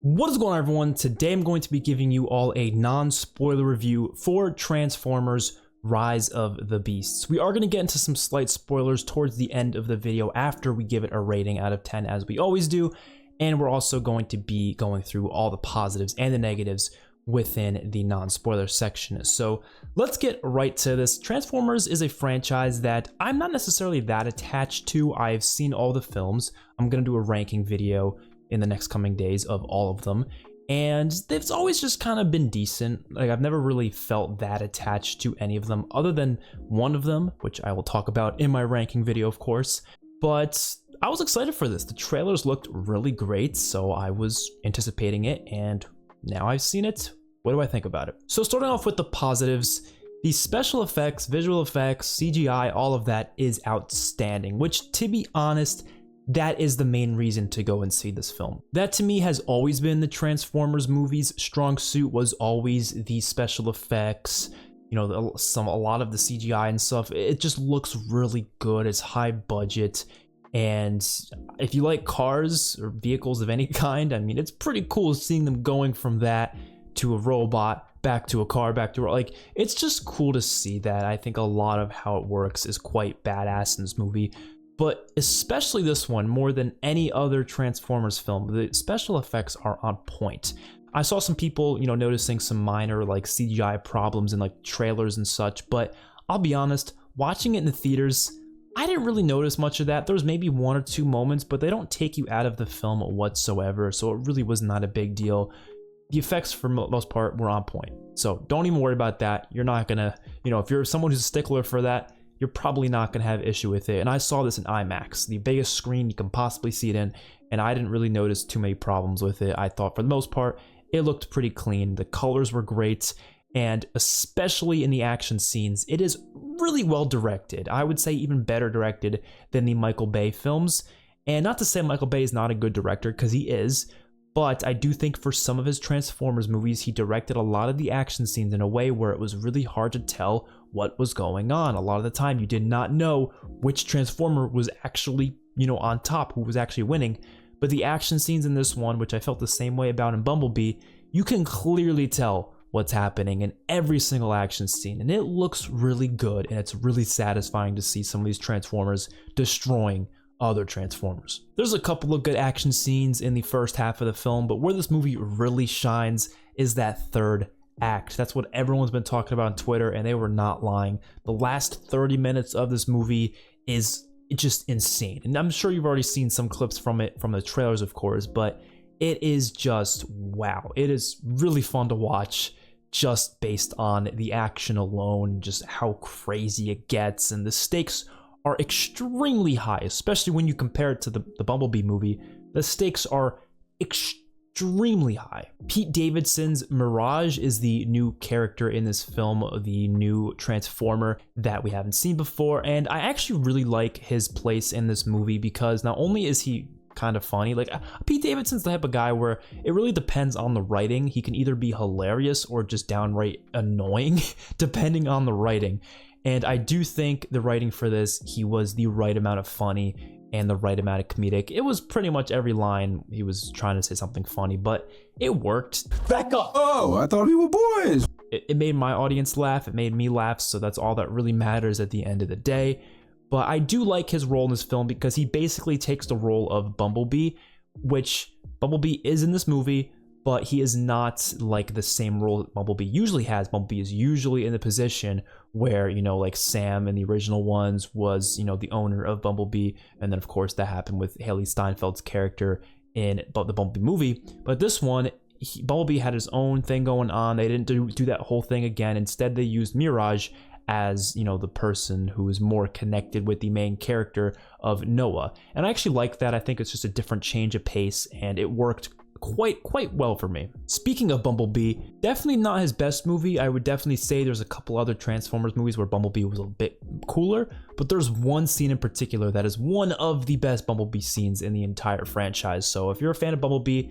What is going on, everyone? Today I'm going to be giving you all a non-spoiler review for Transformers Rise of the Beasts. We are going to get into some slight spoilers towards the end of the video after we give it a rating out of 10 as we always do, and we're also going to be going through all the positives and the negatives within the non-spoiler section. So let's get right to this. Transformers is a franchise that I'm not necessarily that attached to. I've seen all the films. I'm going to do a ranking video in the next coming days of all of them, and they've always just kind of been decent. Like, I've never really felt that attached to any of them other than one of them, which I will talk about in my ranking video, of course. But I was excited for this. The trailers looked really great, so I was anticipating it, and now I've seen it. What do I think about it? So starting off with the positives, the special effects, visual effects, CGI, all of that is outstanding, which, to be honest, that is the main reason to go and see this film. That to me has always been the Transformers movies' strong suit, was always the special effects, you know, a lot of the CGI and stuff. It just looks really good. It's high budget, and if you like cars or vehicles of any kind, I mean, it's pretty cool seeing them going from that to a robot, back to a car, back to like, it's just cool to see that. I think a lot of how it works is quite badass in this movie. But especially this one, more than any other Transformers film, the special effects are on point. I saw some people, you know, noticing some minor like CGI problems in like trailers and such, but I'll be honest, watching it in the theaters, I didn't really notice much of that. There was maybe one or two moments, but they don't take you out of the film whatsoever, so it really was not a big deal. The effects for most part were on point, so don't even worry about that. You're not gonna, you know, if you're someone who's a stickler for that, you're probably not going to have issue with it. And I saw this in IMAX, the biggest screen you can possibly see it in, and I didn't really notice too many problems with it. I thought for the most part, it looked pretty clean. The colors were great, and especially in the action scenes, it is really well directed. I would say even better directed than the Michael Bay films. And not to say Michael Bay is not a good director, because he is, but I do think for some of his Transformers movies, he directed a lot of the action scenes in a way where it was really hard to tell what was going on. A lot of the time, you did not know which Transformer was actually, you know, on top, who was actually winning. But the action scenes in this one, which I felt the same way about in Bumblebee, you can clearly tell what's happening in every single action scene. And it looks really good, and it's really satisfying to see some of these Transformers destroying other Transformers. There's a couple of good action scenes in the first half of the film, but where this movie really shines is that third act. That's what everyone's been talking about on Twitter, and they were not lying. The last 30 minutes of this movie is just insane. And I'm sure you've already seen some clips from it, from the trailers, of course, but it is just wow. It is really fun to watch just based on the action alone, just how crazy it gets, and the stakes are extremely high, especially when you compare it to the Bumblebee movie. The stakes are extremely high. Pete Davidson's Mirage is the new character in this film, the new Transformer that we haven't seen before, and I actually really like his place in this movie because not only is he kind of funny, like Pete Davidson's the type of guy where it really depends on the writing. He can either be hilarious or just downright annoying, depending on the writing. And I do think the writing for this, he was the right amount of funny and the right amount of comedic. It was pretty much every line he was trying to say something funny, but it worked. Back up! Oh, I thought we were boys! It made my audience laugh, it made me laugh, so that's all that really matters at the end of the day. But I do like his role in this film because he basically takes the role of Bumblebee, which Bumblebee is in this movie, but he is not like the same role that Bumblebee usually has. Bumblebee is usually in the position where, you know, like Sam in the original ones was, you know, the owner of Bumblebee. And then, of course, that happened with Haley Steinfeld's character in the Bumblebee movie. But this one, Bumblebee had his own thing going on. They didn't do that whole thing again. Instead, they used Mirage as, you know, the person who is more connected with the main character of Noah. And I actually like that. I think it's just a different change of pace, and it worked quite well for me. Speaking of Bumblebee, definitely not his best movie. I would definitely say there's a couple other Transformers movies where Bumblebee was a bit cooler, but there's one scene in particular that is one of the best Bumblebee scenes in the entire franchise. So if you're a fan of Bumblebee,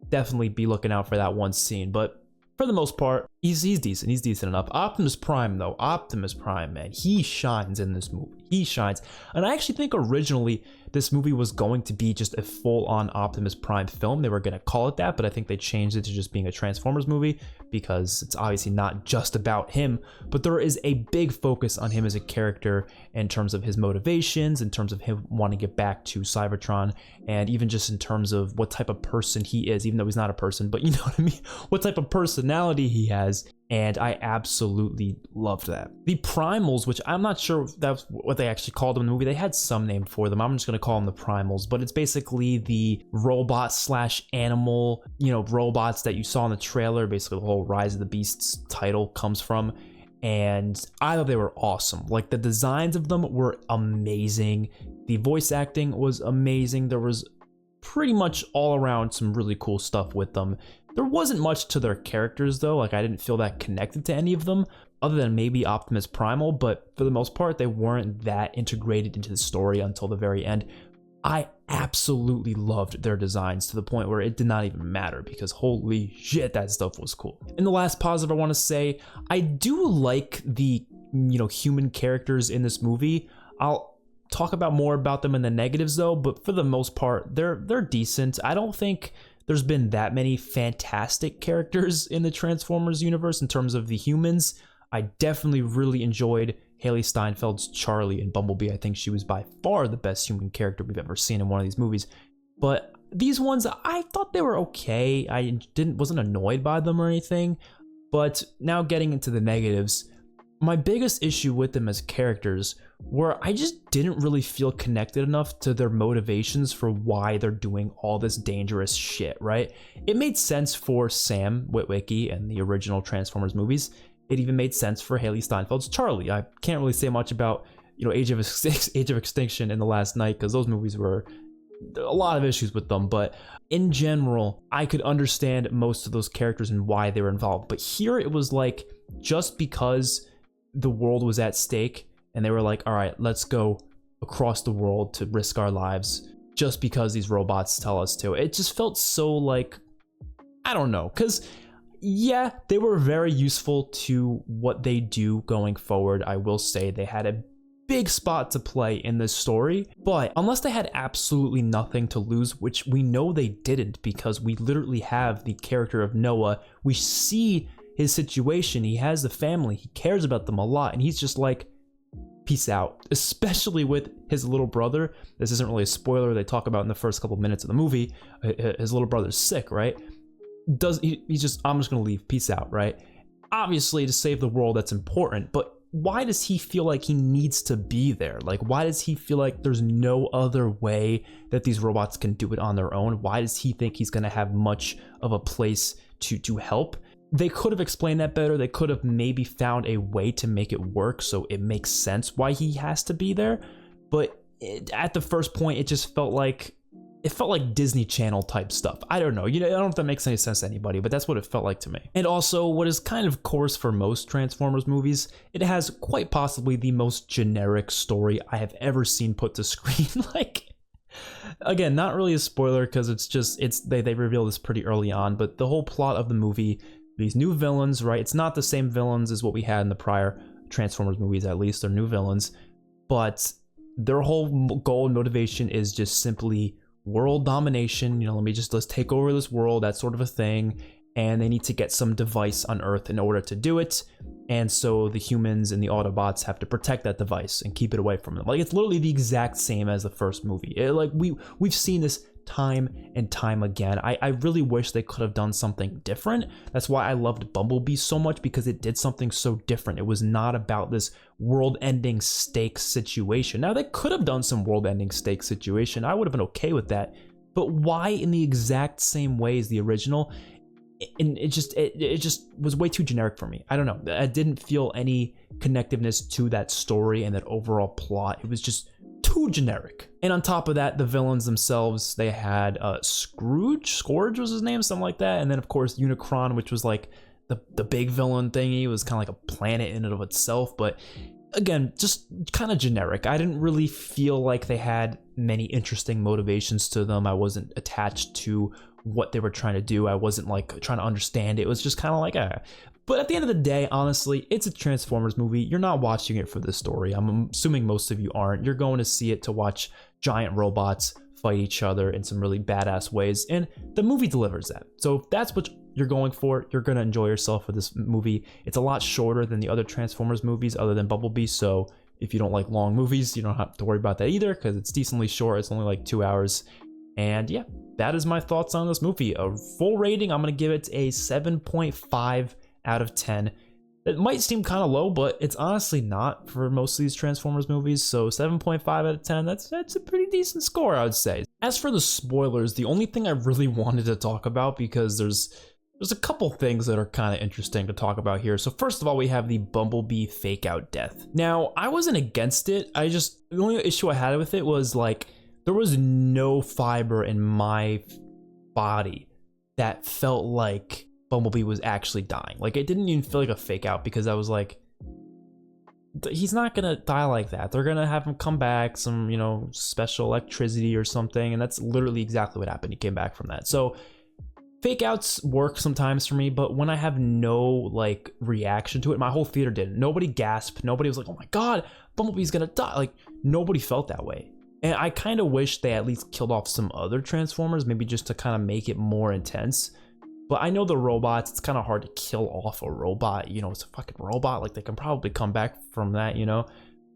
definitely be looking out for that one scene. But for the most part, He's decent. He's decent enough. Optimus Prime, though. Optimus Prime, man. He shines in this movie. He shines. And I actually think originally this movie was going to be just a full-on Optimus Prime film. They were going to call it that, but I think they changed it to just being a Transformers movie because it's obviously not just about him, but there is a big focus on him as a character in terms of his motivations, in terms of him wanting to get back to Cybertron, and even just in terms of what type of person he is, even though he's not a person, but you know what I mean? What type of personality he has. And I absolutely loved that. The Primals, which I'm not sure if that's what they actually called them in the movie. They had some name for them. I'm just going to call them the Primals, but it's basically the robot slash animal, robots that you saw in the trailer. Basically the whole Rise of the Beasts title comes from. And I thought they were awesome. Like, the designs of them were amazing. The voice acting was amazing. There was pretty much all around some really cool stuff with them. There wasn't much to their characters though. Like, I didn't feel that connected to any of them other than maybe Optimus Primal, but for the most part they weren't that integrated into the story until the very end. I absolutely loved their designs to the point where it did not even matter because holy shit, that stuff was cool. And the last positive I want to say, I do like the human characters in this movie. I'll talk about more about them in the negatives though, but for the most part they're decent. I don't think there's been that many fantastic characters in the Transformers universe in terms of the humans. I definitely really enjoyed Haley Steinfeld's Charlie in Bumblebee. I think she was by far the best human character we've ever seen in one of these movies. But these ones, I thought they were okay. I wasn't annoyed by them or anything. But now getting into the negatives, my biggest issue with them as characters were I just didn't really feel connected enough to their motivations for why they're doing all this dangerous shit, right? It made sense for Sam Witwicky and the original Transformers movies. It even made sense for Haley Steinfeld's Charlie. I can't really say much about, Age of Extinction and The Last Knight because those movies were a lot of issues with them, but in general, I could understand most of those characters and why they were involved. But here it was like, just because the world was at stake and they were like, all right, let's go across the world to risk our lives just because these robots tell us to. It just felt so like, I don't know, because yeah, they were very useful to what they do going forward. I will say they had a big spot to play in this story, but unless they had absolutely nothing to lose, which we know they didn't because we literally have the character of Noah. We see his situation. He has the family. He cares about them a lot, and he's just like, peace out, especially with his little brother. This isn't really a spoiler. They talk about in the first couple minutes of the movie. His little brother's sick, right? He's just, I'm just gonna leave, peace out, right? Obviously to save the world, that's important, but why does he feel like he needs to be there? Like, why does he feel like there's no other way that these robots can do it on their own? Why does he think he's gonna have much of a place to help? They could have explained that better. They could have maybe found a way to make it work so it makes sense why he has to be there. But at the first point, it just felt like Disney Channel type stuff. I don't know. I don't know if that makes any sense to anybody, but that's what it felt like to me. And also, what is kind of course for most Transformers movies, it has quite possibly the most generic story I have ever seen put to screen. Like, again, not really a spoiler because they reveal this pretty early on, but the whole plot of the movie, these new villains, right? It's not the same villains as what we had in the prior Transformers movies, at least. They're new villains, but their whole goal and motivation is just simply world domination. Let's take over this world, that sort of a thing. And they need to get some device on Earth in order to do it. And so the humans and the Autobots have to protect that device and keep it away from them. Like, it's literally the exact same as the first movie. We've seen this time and time again. I really wish they could have done something different. That's why I loved Bumblebee so much, because it did something so different. It was not about this world-ending stakes situation. Now, they could have done some world-ending stakes situation. I would have been okay with that. But why in the exact same way as the original? And it just was way too generic for me. I don't know. I didn't feel any connectiveness to that story and that overall plot. It was just too generic. And on top of that, the villains themselves, they had Scourge was his name, something like that. And then of course Unicron, which was like the big villain thingy. It was kind of like a planet in and of itself, but again, just kind of generic. I didn't really feel like they had many interesting motivations to them. I wasn't attached to what they were trying to do. I wasn't like trying to understand it. It was just kind of like, But at the end of the day, honestly, it's a Transformers movie. You're not watching it for the story. I'm assuming most of you aren't. You're going to see it to watch giant robots fight each other in some really badass ways, and the movie delivers that. So if that's what you're going for, you're going to enjoy yourself with this movie. It's a lot shorter than the other Transformers movies other than Bumblebee, so if you don't like long movies, you don't have to worry about that either, because it's decently short. It's only like 2 hours. And yeah, that is my thoughts on this movie. A full rating, I'm going to give it a 7.5 out of 10. It might seem kind of low, but it's honestly not for most of these Transformers movies. So 7.5 out of 10, that's a pretty decent score, I would say. As for the spoilers, the only thing I really wanted to talk about, because there's a couple things that are kind of interesting to talk about here. So first of all, we have the Bumblebee fake out death. Now, I wasn't against it. The only issue I had with it was like, there was no fiber in my body that felt like Bumblebee was actually dying. Like, it didn't even feel like a fake out, because I was like, he's not gonna die like that. They're gonna have him come back, some, you know, special electricity or something, and that's literally exactly what happened. He came back from that. So fake outs work sometimes for me, but when I have no like reaction to it, my whole theater didn't. Nobody gasped. Nobody was like, oh my God, Bumblebee's gonna die. Like, nobody felt that way. And I kind of wish they at least killed off some other Transformers, maybe just to kind of make it more intense. But I know the robots, it's kind of hard to kill off a robot. You know, it's a fucking robot. Like, they can probably come back from that, you know?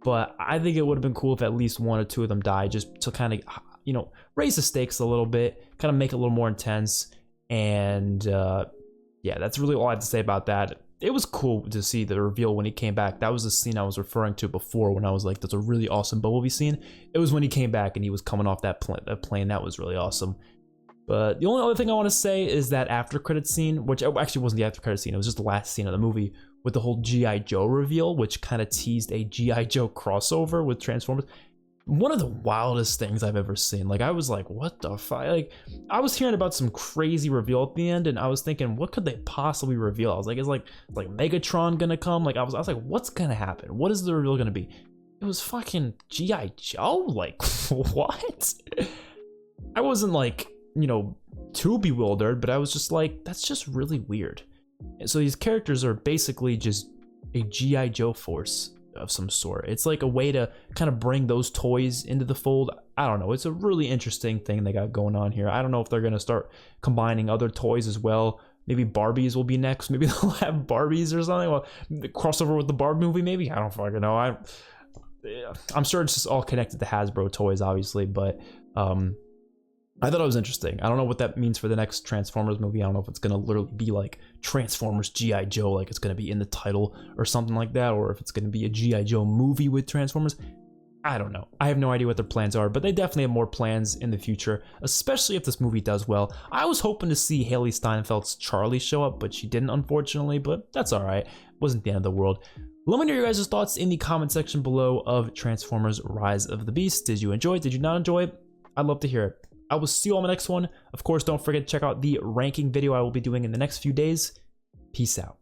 But I think it would have been cool if at least one or two of them died, just to kind of, you know, raise the stakes a little bit, kind of make it a little more intense. And yeah, that's really all I have to say about that. It was cool to see the reveal when he came back. That was the scene I was referring to before when I was like, that's a really awesome Bumblebee scene. It was when he came back and he was coming off that plane. That was really awesome. But the only other thing I want to say is that after credit scene, which actually wasn't the after credit scene, it was just the last scene of the movie with the whole G.I. Joe reveal, which kind of teased a G.I. Joe crossover with Transformers. One of the wildest things I've ever seen. Like, I was like, what the fuck? Like, I was hearing about some crazy reveal at the end, and I was thinking, what could they possibly reveal? I was like, is like Megatron gonna come? Like, I was like, what's gonna happen? What is the reveal gonna be? It was fucking G.I. Joe? Like, what? I wasn't like, you know, too bewildered, but I was just like, that's just really weird. And so these characters are basically just a G.I. Joe force of some sort. It's like a way to kind of bring those toys into the fold. I don't know. It's a really interesting thing they got going on here. I don't know if they're going to start combining other toys as well. Maybe Barbies will be next. Maybe they'll have Barbies or something. Well, the crossover with the Barbie movie, maybe. I don't fucking know. I'm sure it's just all connected to Hasbro toys, obviously, but I thought it was interesting. I don't know what that means for the next Transformers movie. I don't know if it's going to literally be like Transformers G.I. Joe, like it's going to be in the title or something like that, or if it's going to be a G.I. Joe movie with Transformers. I don't know. I have no idea what their plans are, but they definitely have more plans in the future, especially if this movie does well. I was hoping to see Haley Steinfeld's Charlie show up, but she didn't, unfortunately, but that's all right. It wasn't the end of the world. Let me know your guys' thoughts in the comment section below of Transformers Rise of the Beast. Did you enjoy it? Did you not enjoy it? I'd love to hear it. I will see you on the next one. Of course, don't forget to check out the ranking video I will be doing in the next few days. Peace out.